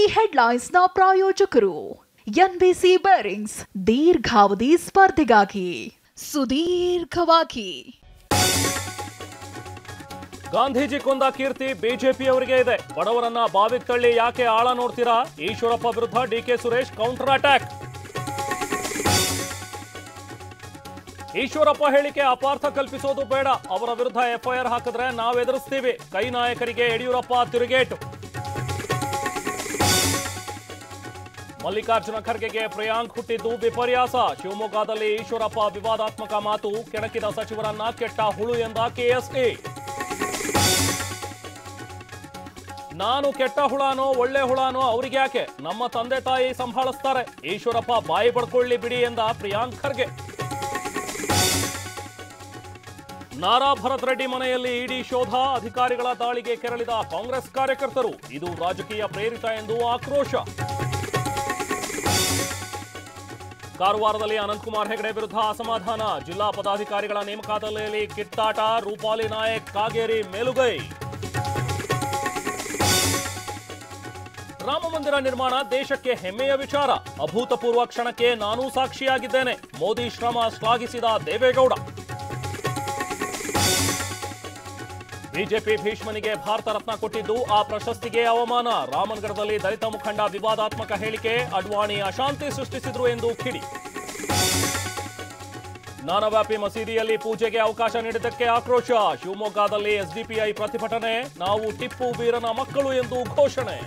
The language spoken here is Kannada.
ಈ ಹೆಡ್ಲೈನ್ಸ್ನ ಪ್ರಾಯೋಜಕರು ಎನ್ಬಿಸಿ ಬೇರಿಂಗ್ಸ್ ದೀರ್ಘಾವಧಿ ಸ್ಪರ್ಧೆಗಾಗಿ ಸುದೀರ್ಘವಾಗಿ. ಗಾಂಧೀಜಿ ಕೊಂದ ಕೀರ್ತಿ ಬಿಜೆಪಿಯವರಿಗೆ ಇದೆ. ಬಡವರನ್ನ ಬಾವಿಗೆ ತಳ್ಳಿ ಯಾಕೆ ಆಳ ನೋಡ್ತೀರಾ? ಈಶ್ವರಪ್ಪ ವಿರುದ್ಧ D K Suresh counter attack. Eshwarappa ಹೇಳಿಕೆ ಅಪಾರ್ಥ ಕಲ್ಪಿಸೋದು ಬೇಡ. ಅವರ ವಿರುದ್ಧ ಎಫ್ಐಆರ್ ಹಾಕಿದ್ರೆ ನಾವು ಎದುರಿಸ್ತೀವಿ. ಕೈ ನಾಯಕರಿಗೆ ಯಡಿಯೂರಪ್ಪ ತಿರುಗೇಟು. ಮಲ್ಲಿಕಾರ್ಜುನ ಖರ್ಗೆಗೆ ಪ್ರಿಯಾಂಕ್ ಹುಟ್ಟಿದ್ದು ವಿಪರ್ಯಾಸ. ಶಿವಮೊಗ್ಗದಲ್ಲಿ ಈಶ್ವರಪ್ಪ ವಿವಾದಾತ್ಮಕ ಮಾತು. ಕೆಣಕಿದ ಸಚಿವರನ್ನ ಕೆಟ್ಟ ಹುಳು ಎಂದ ಕೆಎಸ್ಎ. ನಾನು ಕೆಟ್ಟ ಹುಳಾನೋ ಒಳ್ಳೆ ಹುಳಾನೋ ಅವ್ರಿಗೆ ಯಾಕೆ, ನಮ್ಮ ತಂದೆ ತಾಯಿ ಸಂಭಾಳಿಸ್ತಾರೆ. ಈಶ್ವರಪ್ಪ ಬಾಯಿ ಪಡ್ಕೊಳ್ಳಿ ಬಿಡಿ ಎಂದ ಪ್ರಿಯಾಂಕ್ ಖರ್ಗೆ. ನಾರಾ ಭರತ್ ರೆಡ್ಡಿ ಮನೆಯಲ್ಲಿ ಇಡಿ ಶೋಧ. ಅಧಿಕಾರಿಗಳ ದಾಳಿಗೆ ಕೆರಳಿದ ಕಾಂಗ್ರೆಸ್ ಕಾರ್ಯಕರ್ತರು. ಇದು ರಾಜಕೀಯ ಪ್ರೇರಿತ ಎಂದು ಆಕ್ರೋಶ. ಕಾರವಾರದಲ್ಲಿ ಅನಂತಕುಮಾರ್ ಹೆಗಡೆ ವಿರುದ್ಧ ಅಸಮಾಧಾನ. ಜಿಲ್ಲಾ ಪದಾಧಿಕಾರಿಗಳ ನೇಮಕಾತಿಯಲ್ಲಿ ಕಿತ್ತಾಟ. ರೂಪಾಲಿ ನಾಯಕ್ ಕಾಗೇರಿ ಮೇಲುಗೈ. ರಾಮ ಮಂದಿರ ನಿರ್ಮಾಣ ದೇಶಕ್ಕೆ ಹೆಮ್ಮೆಯ ವಿಚಾರ. ಅಭೂತಪೂರ್ವ ಕ್ಷಣಕ್ಕೆ ನಾನೂ ಸಾಕ್ಷಿಯಾಗಿದ್ದೇನೆ. ಮೋದಿ ಶ್ರಮ ಶ್ಲಾಘಿಸಿದ ದೇವೇಗೌಡ. ಬಿಜೆಪಿ ಭೀಷ್ಮನಿಗೆ ಭಾರತ ರತ್ನ ಕೊಟ್ಟಿದ್ದು ಆ ಪ್ರಶಸ್ತಿಗೆ ಅವಮಾನ. ರಾಮನಗರದಲ್ಲಿ ದಲಿತ ಮುಖಂಡ ವಿವಾದಾತ್ಮಕ ಹೇಳಿಕೆ. ಅಡ್ವಾಣಿ ಅಶಾಂತಿ ಸೃಷ್ಟಿಸಿದ್ರು ಎಂದು ಕಿಡಿ. ಜ್ಞಾನವ್ಯಾಪಿ ಮಸೀದಿಯಲ್ಲಿ ಪೂಜೆಗೆ ಅವಕಾಶ ನೀಡಿದ್ದಕ್ಕೆ ಆಕ್ರೋಶ. ಶಿವಮೊಗ್ಗದಲ್ಲಿ ಎಸ್ಡಿಪಿಐ ಪ್ರತಿಭಟನೆ. ನಾವು ಟಿಪ್ಪು ವೀರನ ಮಕ್ಕಳು ಎಂದು ಘೋಷಣೆ.